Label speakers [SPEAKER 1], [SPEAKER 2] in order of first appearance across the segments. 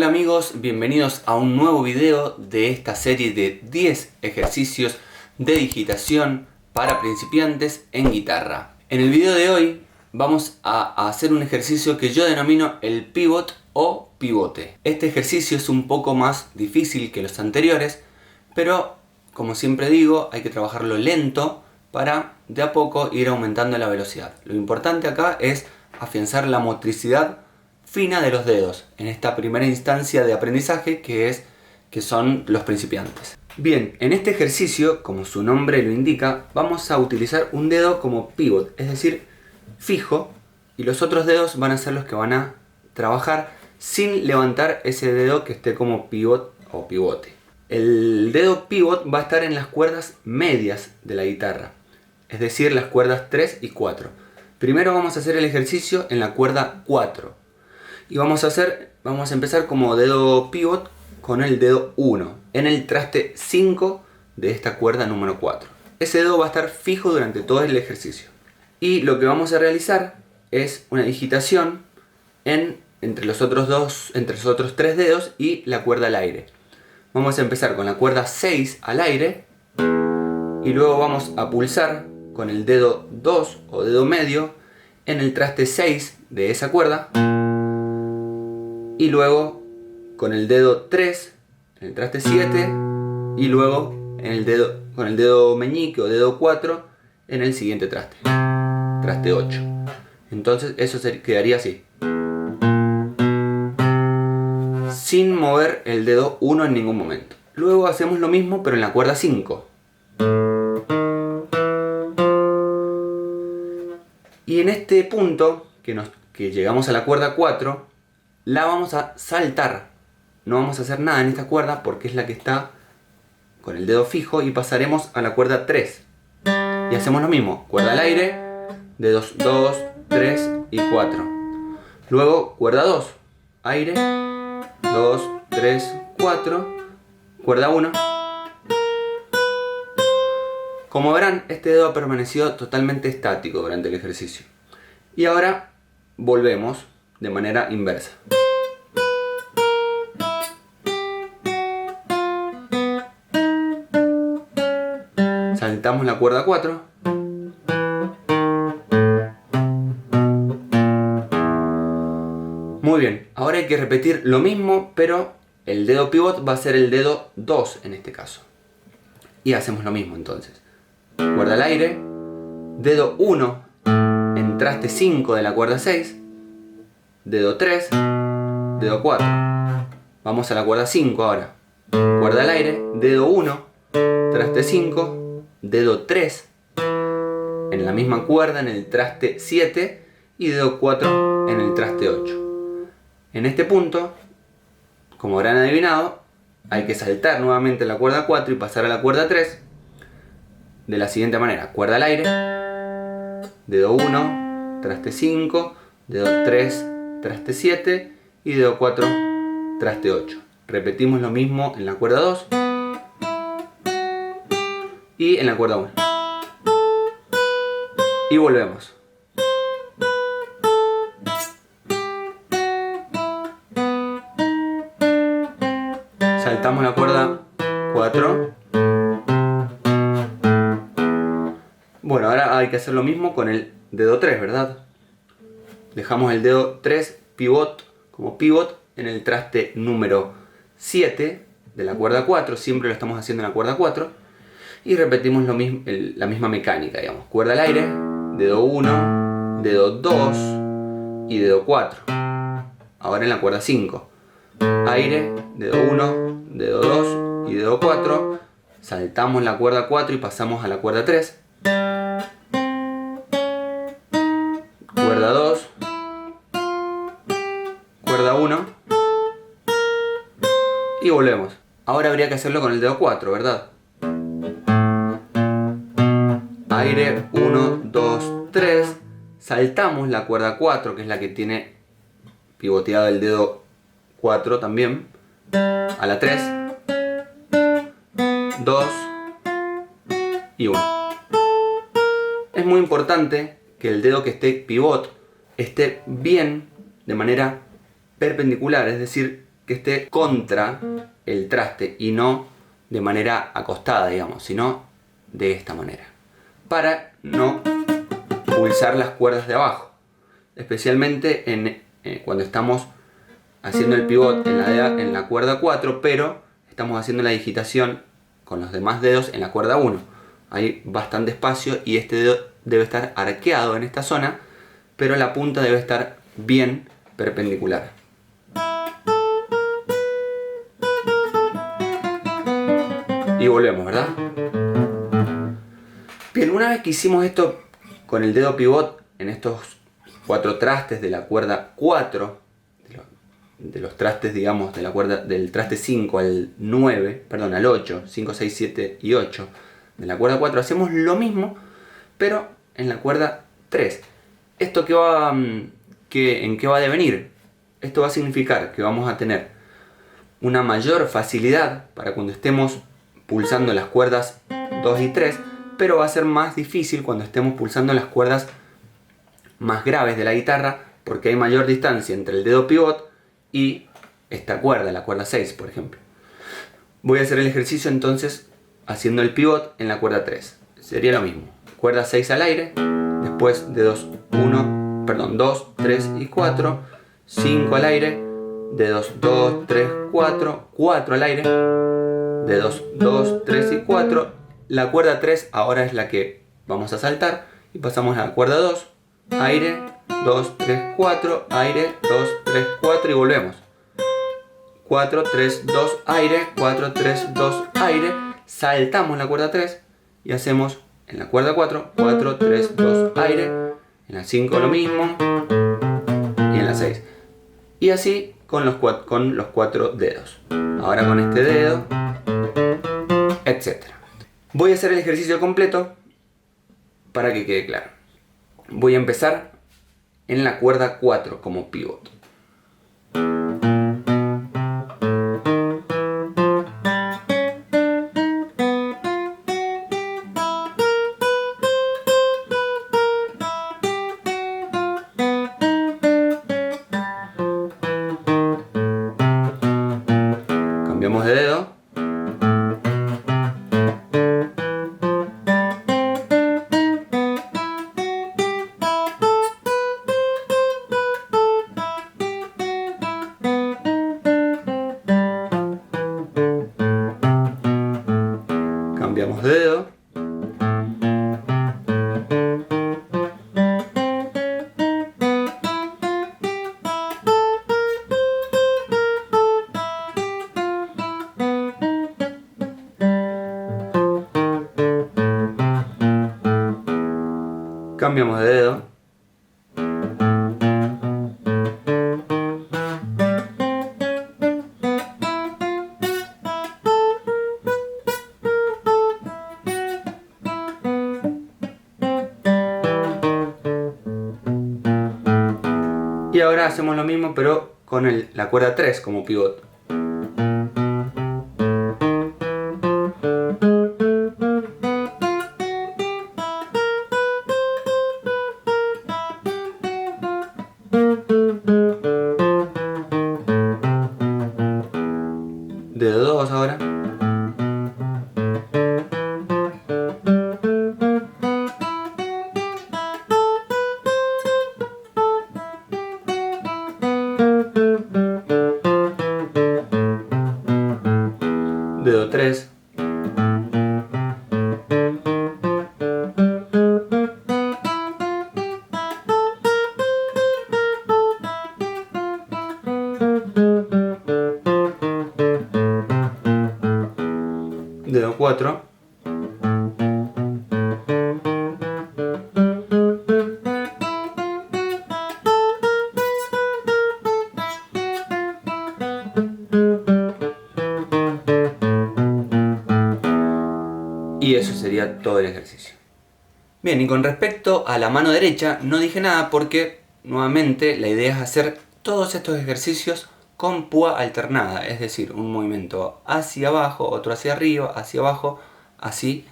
[SPEAKER 1] Hola amigos, bienvenidos a un nuevo video de esta serie de 10 ejercicios de digitación para principiantes en guitarra. En el video de hoy vamos a hacer un ejercicio que yo denomino el pivot o pivote. Este ejercicio es un poco más difícil que los anteriores, pero como siempre digo, hay que trabajarlo lento para de a poco ir aumentando la velocidad. Lo importante acá es afianzar la motricidad fina de los dedos en esta primera instancia de aprendizaje que son los principiantes. Bien, en este ejercicio, como su nombre lo indica, vamos a utilizar un dedo como pivot, es decir, fijo, y los otros dedos van a ser los que van a trabajar sin levantar ese dedo que esté como pivot o pivote. El dedo pivot va a estar en las cuerdas medias de la guitarra, es decir, las cuerdas 3 y 4. Primero vamos a hacer el ejercicio en la cuerda 4. Y vamos a empezar como dedo pivot con el dedo 1 en el traste 5 de esta cuerda número 4. Ese dedo va a estar fijo durante todo el ejercicio. Y lo que vamos a realizar es una digitación entre los otros 3 dedos y la cuerda al aire. Vamos a empezar con la cuerda 6 al aire y luego vamos a pulsar con el dedo 2 o dedo medio en el traste 6 de esa cuerda. Y luego con el dedo 3 en el traste 7 y luego con el dedo meñique o dedo 4 en el siguiente traste, traste 8. Entonces eso quedaría así, sin mover el dedo 1 en ningún momento. Luego hacemos lo mismo pero en la cuerda 5. Y en este punto que llegamos a la cuerda 4, la vamos a saltar. No vamos a hacer nada en esta cuerda porque es la que está con el dedo fijo, y pasaremos a la cuerda 3. Y hacemos lo mismo, cuerda al aire, dedos 2, 3 y 4. Luego cuerda 2, aire, 2, 3, 4, cuerda 1. Como verán, este dedo ha permanecido totalmente estático durante el ejercicio. Y ahora volvemos de manera inversa. Saltamos la cuerda 4. Muy bien, ahora hay que repetir lo mismo, pero el dedo pivot va a ser el dedo 2 en este caso. Y hacemos lo mismo entonces. Cuerda al aire, dedo 1 en traste 5 de la cuerda 6, dedo 3, dedo 4. Vamos a la cuerda 5 ahora. Cuerda al aire, dedo 1, traste 5, dedo 3 en la misma cuerda en el traste 7 y dedo 4 en el traste 8. En este punto, como habrán adivinado, hay que saltar nuevamente la cuerda 4 y pasar a la cuerda 3 de la siguiente manera: cuerda al aire, dedo 1, traste 5, dedo 3, traste 7 y dedo 4, traste 8. Repetimos lo mismo en la cuerda 2 y en la cuerda 1. Y volvemos. Saltamos la cuerda 4. Bueno, ahora hay que hacer lo mismo con el dedo 3, ¿verdad? Dejamos el dedo 3 como pivot en el traste número 7 de la cuerda 4. Siempre lo estamos haciendo en la cuerda 4. Y repetimos lo mismo, la misma mecánica, digamos. Cuerda al aire, dedo 1, dedo 2 y dedo 4. Ahora en la cuerda 5. Aire, dedo 1, dedo 2 y dedo 4. Saltamos la cuerda 4 y pasamos a la cuerda 3. Cuerda 2, cuerda 1 y volvemos. Ahora habría que hacerlo con el dedo 4, ¿verdad? Aire, 1, 2, 3. Saltamos la cuerda 4, que es la que tiene pivoteado el dedo 4 también, a la 3, 2 y 1. Es muy importante que el dedo que esté pivot esté bien de manera perpendicular, es decir, que esté contra el traste y no de manera acostada, digamos, sino de esta manera, para no pulsar las cuerdas de abajo, especialmente cuando estamos haciendo el pivot en la cuerda 4, pero estamos haciendo la digitación con los demás dedos en la cuerda 1. Hay bastante espacio y este dedo debe estar arqueado en esta zona, pero la punta debe estar bien perpendicular. Y volvemos, ¿verdad? Bien, una vez que hicimos esto con el dedo pivot en estos 4 trastes de la cuerda 4, de los trastes, digamos, de la cuerda del traste 5 al 9, perdón, al 8, 5, 6, 7 y 8 de la cuerda 4, hacemos lo mismo, pero en la cuerda 3. ¿Esto en qué va a devenir? Esto va a significar que vamos a tener una mayor facilidad para cuando estemos pulsando las cuerdas 2 y 3, pero va a ser más difícil cuando estemos pulsando las cuerdas más graves de la guitarra, porque hay mayor distancia entre el dedo pivot y esta cuerda, la cuerda 6, por ejemplo. Voy a hacer el ejercicio entonces haciendo el pivot en la cuerda 3. Sería lo mismo. Cuerda 6 al aire, después dedos 2, 3 y 4, 5 al aire, dedos 2, 3, 4, 4 al aire, dedos 2, 3 y 4. La cuerda 3 ahora es la que vamos a saltar y pasamos a la cuerda 2, aire, 2, 3, 4, aire, 2, 3, 4 y volvemos. 4, 3, 2, aire, 4, 3, 2, aire. Saltamos la cuerda 3 y hacemos en la cuerda 4, 4, 3, 2, aire. En la 5 lo mismo y en la 6. Y así con los 4 dedos. Ahora con este dedo, etc. Voy a hacer el ejercicio completo para que quede claro. Voy a empezar en la cuerda 4 como pivot. Cambiamos de dedo. Cambiamos de dedo. Cambiamos de dedo. Y ahora hacemos lo mismo pero con la cuerda 3 como pivot. Dedo 2 ahora. Dedo 3. Dedo 4. Y eso sería todo el ejercicio. Bien, y con respecto a la mano derecha no dije nada porque nuevamente la idea es hacer todos estos ejercicios con púa alternada, es decir, un movimiento hacia abajo, otro hacia arriba, hacia abajo, así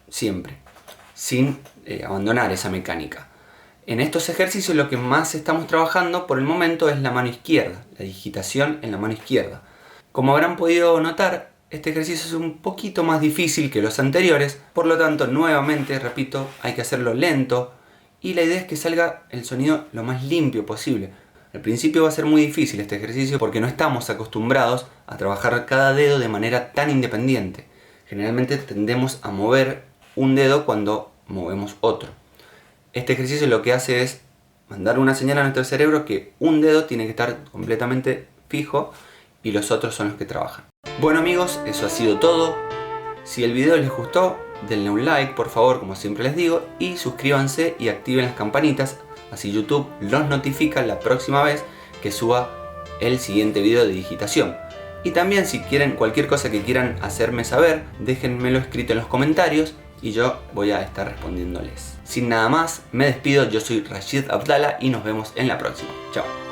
[SPEAKER 1] siempre, sin abandonar esa mecánica. En estos ejercicios lo que más estamos trabajando por el momento es la mano izquierda, la digitación en la mano izquierda. Como habrán podido notar, este ejercicio es un poquito más difícil que los anteriores, por lo tanto, nuevamente, repito, hay que hacerlo lento y la idea es que salga el sonido lo más limpio posible. Al principio va a ser muy difícil este ejercicio porque no estamos acostumbrados a trabajar cada dedo de manera tan independiente. Generalmente tendemos a mover un dedo cuando movemos otro. Este ejercicio lo que hace es mandar una señal a nuestro cerebro que un dedo tiene que estar completamente fijo y los otros son los que trabajan. Bueno amigos, eso ha sido todo. Si el video les gustó, denle un like por favor, como siempre les digo, y suscríbanse y activen las campanitas, así YouTube los notifica la próxima vez que suba el siguiente video de digitación. Y también si quieren cualquier cosa que quieran hacerme saber, déjenmelo escrito en los comentarios y yo voy a estar respondiéndoles. Sin nada más, me despido, yo soy Rashid Abdala y nos vemos en la próxima. Chao.